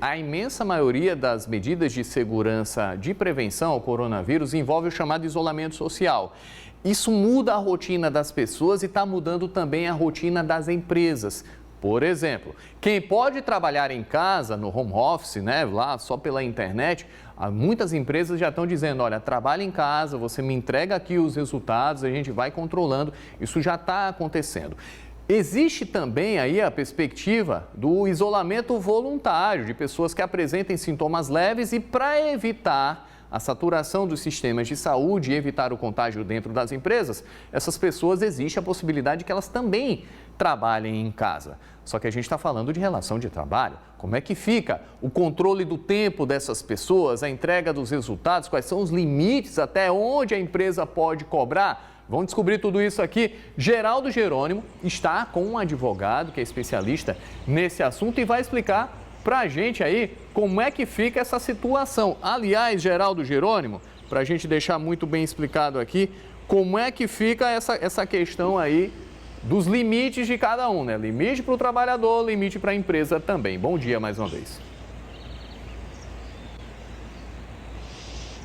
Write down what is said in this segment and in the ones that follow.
A imensa maioria das medidas de segurança de prevenção ao coronavírus envolve o chamado isolamento social. Isso muda a rotina das pessoas e está mudando também a rotina das empresas. Por exemplo, quem pode trabalhar em casa, no home office, lá só pela internet, muitas empresas já estão dizendo, olha, trabalha em casa, você me entrega aqui os resultados, a gente vai controlando. Isso já está acontecendo. Existe também aí a perspectiva do isolamento voluntário de pessoas que apresentem sintomas leves e para evitar a saturação dos sistemas de saúde e evitar o contágio dentro das empresas, essas pessoas existe a possibilidade de que elas também trabalhem em casa. Só que a gente está falando de relação de trabalho. Como é que fica o controle do tempo dessas pessoas, a entrega dos resultados, quais são os limites, até onde a empresa pode cobrar? Vamos descobrir tudo isso aqui. Geraldo Jerônimo está com um advogado que é especialista nesse assunto e vai explicar para a gente aí como é que fica essa situação. Aliás, Geraldo Jerônimo, para a gente deixar muito bem explicado aqui, como é que fica essa questão aí dos limites de cada um, né? Limite para o trabalhador, limite para a empresa também. Bom dia mais uma vez.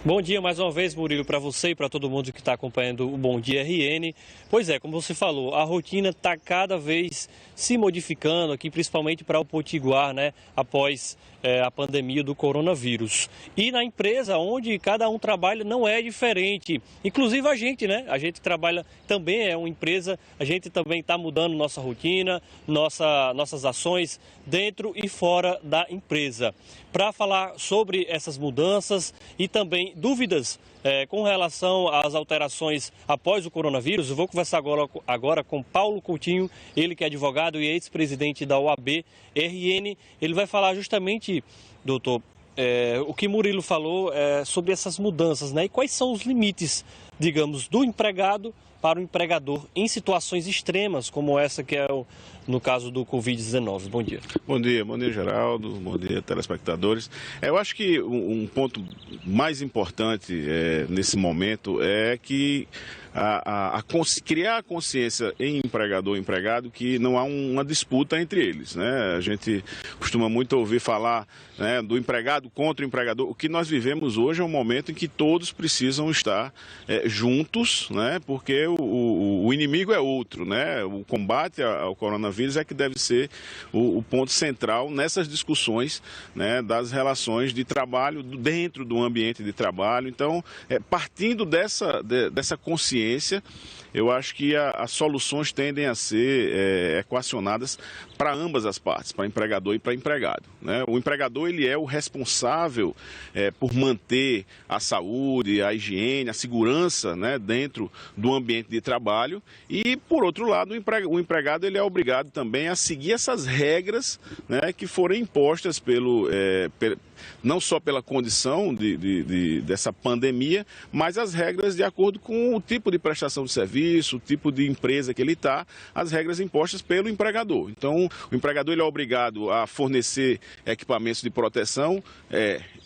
Bom dia mais uma vez, Murilo, para você e para todo mundo que está acompanhando o Bom Dia RN. Pois é, como você falou, a rotina está cada vez se modificando aqui, principalmente para o Potiguar, né, após a pandemia do coronavírus. E na empresa onde cada um trabalha não é diferente. Inclusive a gente, né? A gente trabalha também, é uma empresa, a gente também está mudando nossa rotina, nossas ações dentro e fora da empresa. Para falar sobre essas mudanças e também dúvidas com relação às alterações após o coronavírus, eu vou conversar agora com Paulo Coutinho, ele que é advogado e ex-presidente da OAB RN. Ele vai falar justamente, doutor, o que Murilo falou sobre essas mudanças, né? E quais são os limites, digamos, do empregado para o empregador em situações extremas, como essa que é no caso do Covid-19. Bom dia. Bom dia, Geraldo. Bom dia, telespectadores. Eu acho que um ponto mais importante nesse momento é que criar a consciência em empregador e empregado que não há uma disputa entre eles, né? A gente costuma muito ouvir falar, né, do empregado contra o empregador. O que nós vivemos hoje é um momento em que todos precisam estar juntos, né? Porque o inimigo é outro, né? O combate ao coronavírus é que deve ser o ponto central nessas discussões, né, das relações de trabalho dentro do ambiente de trabalho. Então, partindo dessa consciência, eu acho que as soluções tendem a ser equacionadas para ambas as partes, para empregador e para empregado, né? O empregador ele é o responsável por manter a saúde, a higiene, a segurança, né, dentro do ambiente de trabalho e, por outro lado, o empregado ele é obrigado também a seguir essas regras, né, que foram impostas não só pela condição dessa pandemia, mas as regras de acordo com o tipo de prestação de serviço, o tipo de empresa que ele está, as regras impostas pelo empregador. Então, o empregador ele é obrigado a fornecer equipamentos de proteção,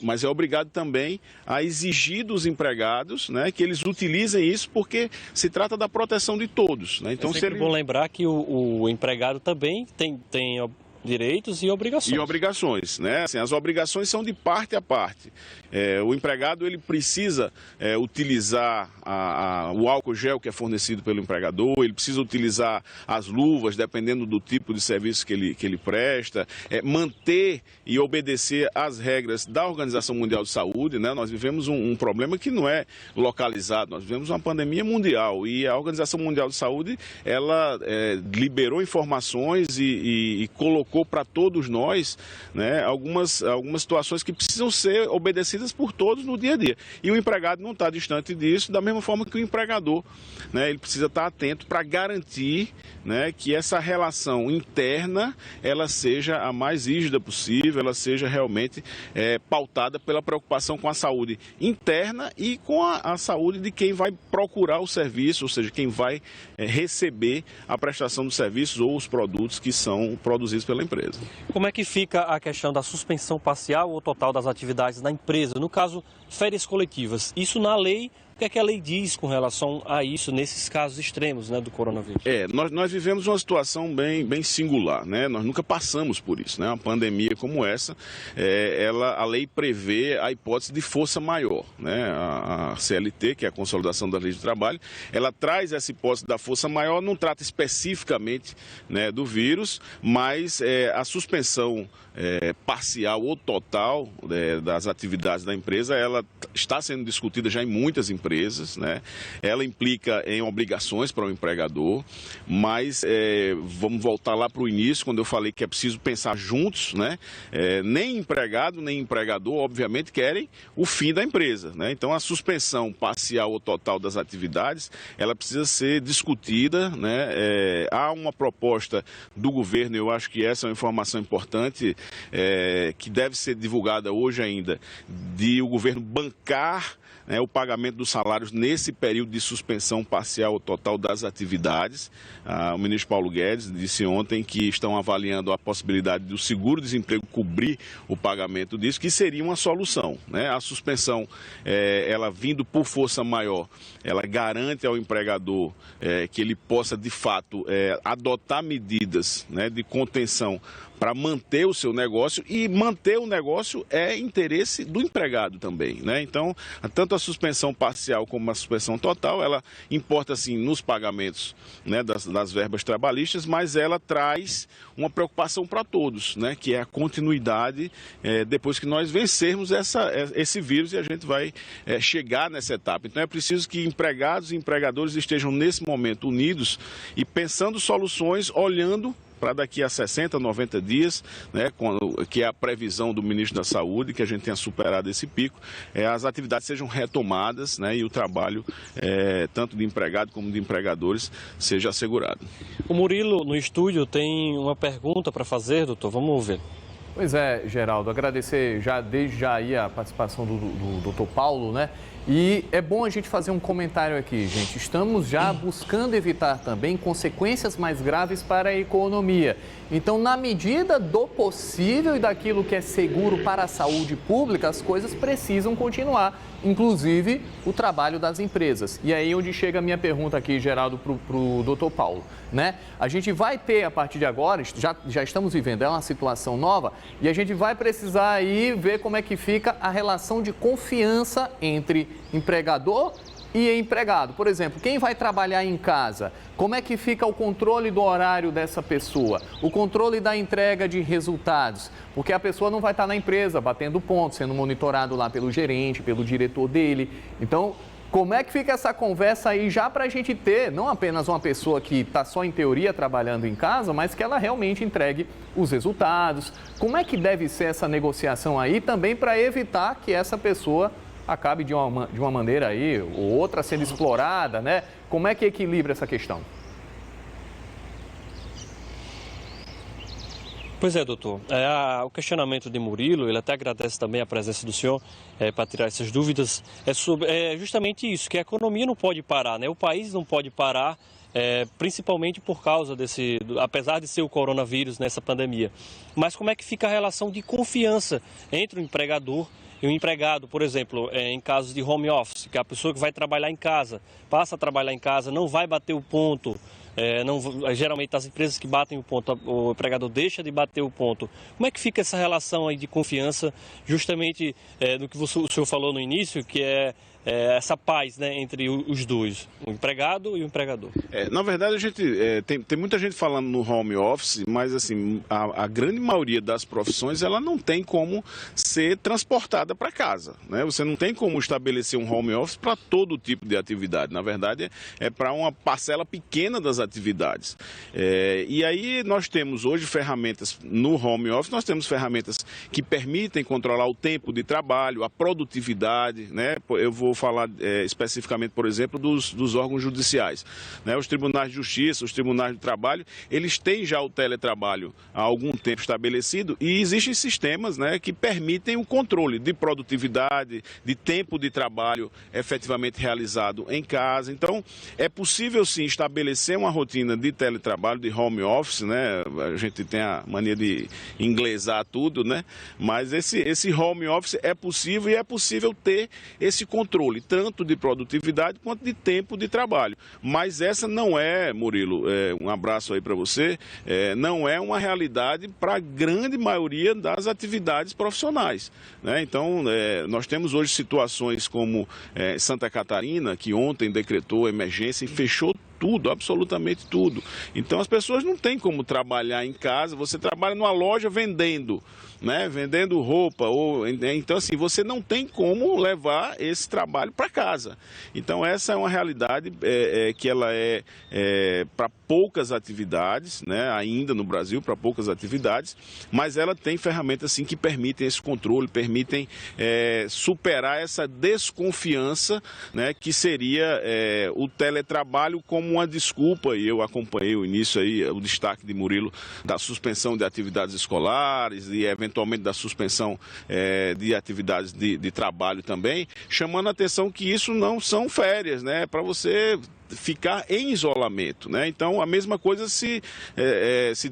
mas é obrigado também a exigir dos empregados, né, que eles utilizem isso, porque se trata da proteção de todos, né? Então, é sempre bom lembrar que o empregado também tem direitos e obrigações. E obrigações, né? Assim, as obrigações são de parte a parte. O empregado ele precisa utilizar o álcool gel que é fornecido pelo empregador, ele precisa utilizar as luvas, dependendo do tipo de serviço que ele presta, manter e obedecer às regras da Organização Mundial de Saúde, né? Nós vivemos um problema que não é localizado, nós vivemos uma pandemia mundial e a Organização Mundial de Saúde ela liberou informações e colocou para todos nós, né, algumas situações que precisam ser obedecidas por todos no dia a dia. E o empregado não está distante disso, da mesma forma que o empregador, né, ele precisa estar atento para garantir, né, que essa relação interna ela seja a mais rígida possível, ela seja realmente pautada pela preocupação com a saúde interna e com a saúde de quem vai procurar o serviço, ou seja, quem vai receber a prestação dos serviços ou os produtos que são produzidos pela empresa. Como é que fica a questão da suspensão parcial ou total das atividades na empresa? No caso, férias coletivas. Isso na lei O que é que a lei diz com relação a isso, nesses casos extremos, né, do coronavírus? Nós vivemos uma situação bem singular, né? Nós nunca passamos por isso, né? Uma pandemia como essa, a lei prevê a hipótese de força maior, né? A CLT, que é a Consolidação da Lei do Trabalho, ela traz essa hipótese da força maior, não trata especificamente, né, do vírus, mas a suspensão parcial ou total das atividades da empresa, ela está sendo discutida já em muitas empresas, né? Ela implica em obrigações para o empregador, mas vamos voltar lá para o início, quando eu falei que é preciso pensar juntos, né? Nem empregado, nem empregador, obviamente, querem o fim da empresa, né? Então, a suspensão parcial ou total das atividades, ela precisa ser discutida, né? Há uma proposta do governo, eu acho que essa é uma informação importante, que deve ser divulgada hoje ainda, de o governo bancar, né, o pagamento dos salários nesse período de suspensão parcial ou total das atividades. O ministro Paulo Guedes disse ontem que estão avaliando a possibilidade do seguro-desemprego cobrir o pagamento disso, que seria uma solução, né? A suspensão, ela vindo por força maior, ela garante ao empregador que ele possa, de fato, adotar medidas, né, de contenção para manter o seu negócio, e manter o negócio é interesse do empregado também, né? Então, tanto a suspensão parcial como a suspensão total, ela importa, sim, nos pagamentos, né, das verbas trabalhistas, mas ela traz uma preocupação para todos, né, que é a continuidade depois que nós vencermos esse vírus, e a gente vai chegar nessa etapa. Então, é preciso que empregados e empregadores estejam nesse momento unidos e pensando soluções, olhando para daqui a 60, 90 dias, né, que é a previsão do ministro da Saúde, que a gente tenha superado esse pico, as atividades sejam retomadas, né, e o trabalho, tanto de empregado como de empregadores, seja assegurado. O Murilo, no estúdio, tem uma pergunta para fazer, doutor. Vamos ver. Pois é, Geraldo, agradecer desde já aí a participação do doutor Paulo, né? E é bom a gente fazer um comentário aqui, gente. Estamos já buscando evitar também consequências mais graves para a economia. Então, na medida do possível e daquilo que é seguro para a saúde pública, as coisas precisam continuar, inclusive o trabalho das empresas. E aí onde chega a minha pergunta aqui, Geraldo, para o doutor Paulo, né? A gente vai ter, a partir de agora, já estamos vivendo, é uma situação nova, e a gente vai precisar aí ver como é que fica a relação de confiança entre empregador e empregado. Por exemplo, quem vai trabalhar em casa, como é que fica o controle do horário dessa pessoa? O controle da entrega de resultados? Porque a pessoa não vai estar na empresa batendo ponto, sendo monitorado lá pelo gerente, pelo diretor dele. Então, como é que fica essa conversa aí já para a gente ter não apenas uma pessoa que está só em teoria trabalhando em casa, mas que ela realmente entregue os resultados? Como é que deve ser essa negociação aí também para evitar que essa pessoa acabe de uma maneira aí ou outra sendo explorada, né? Como é que equilibra essa questão? Pois é, doutor. O questionamento de Murilo, ele até agradece também a presença do senhor para tirar essas dúvidas. É justamente isso, que a economia não pode parar, né? O país não pode parar, principalmente por causa apesar de ser o coronavírus nessa pandemia. Mas como é que fica a relação de confiança entre o empregador e o empregado, por exemplo, em casos de home office, que é a pessoa que vai trabalhar em casa, passa a trabalhar em casa, não vai bater o ponto, geralmente as empresas que batem o ponto, o empregador deixa de bater o ponto. Como é que fica essa relação aí de confiança, justamente no que o senhor falou no início, que é essa paz, né, entre os dois, o empregado e o empregador? Na verdade, a gente tem muita gente falando no home office, mas assim, a grande maioria das profissões, ela não tem como ser transportada para casa, né? Você não tem como estabelecer um home office para todo tipo de atividade. Na verdade, é para uma parcela pequena das atividades. E aí nós temos hoje ferramentas no home office, nós temos ferramentas que permitem controlar o tempo de trabalho, a produtividade, né? Eu vou falar especificamente, por exemplo, dos órgãos judiciais, né? Os tribunais de justiça, os tribunais de trabalho, eles têm já o teletrabalho há algum tempo estabelecido, e existem sistemas, né, que permitem o controle de produtividade, de tempo de trabalho efetivamente realizado em casa. Então, é possível sim estabelecer uma rotina de teletrabalho, de home office, né? A gente tem a mania de inglesar tudo, né? Mas esse home office é possível, e é possível ter esse controle. controle, tanto de produtividade quanto de tempo de trabalho. Mas essa não é, Murilo, um abraço aí para você, não é uma realidade para a grande maioria das atividades profissionais, né? Então, nós temos hoje situações como Santa Catarina, que ontem decretou emergência e fechou tudo, absolutamente tudo. Então as pessoas não têm como trabalhar em casa, você trabalha numa loja vendendo, né? Vendendo roupa, então assim, você não tem como levar esse trabalho para casa. Então essa é uma realidade que ela é para poucas atividades, né? Ainda no Brasil, para poucas atividades, mas ela tem ferramentas assim que permitem esse controle, permitem superar essa desconfiança, né? Que seria o teletrabalho como uma desculpa, e eu acompanhei o início aí, o destaque de Murilo, da suspensão de atividades escolares e eventualmente da suspensão de atividades de trabalho também, chamando a atenção que isso não são férias, né? Para você ficar em isolamento, né? Então a mesma coisa se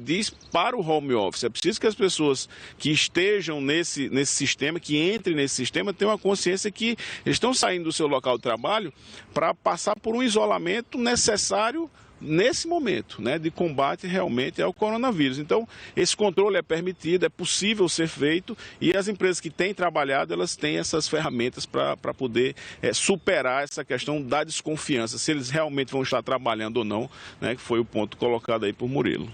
diz para o home office. É preciso que as pessoas que estejam nesse sistema, que entrem nesse sistema, tenham a consciência que estão saindo do seu local de trabalho para passar por um isolamento necessário nesse momento, né, de combate realmente ao coronavírus. Então, esse controle é permitido, é possível ser feito, e as empresas que têm trabalhado, elas têm essas ferramentas para poder superar essa questão da desconfiança, se eles realmente vão estar trabalhando ou não, né, que foi o ponto colocado aí por Murilo.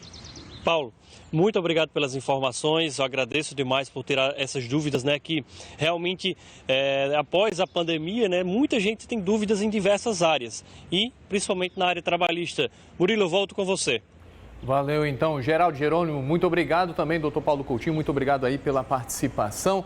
Paulo, muito obrigado pelas informações, eu agradeço demais por tirar essas dúvidas, né, que realmente após a pandemia, né, muita gente tem dúvidas em diversas áreas e principalmente na área trabalhista. Murilo, eu volto com você. Valeu então, Geraldo Jerônimo, muito obrigado também, doutor Paulo Coutinho, muito obrigado aí pela participação.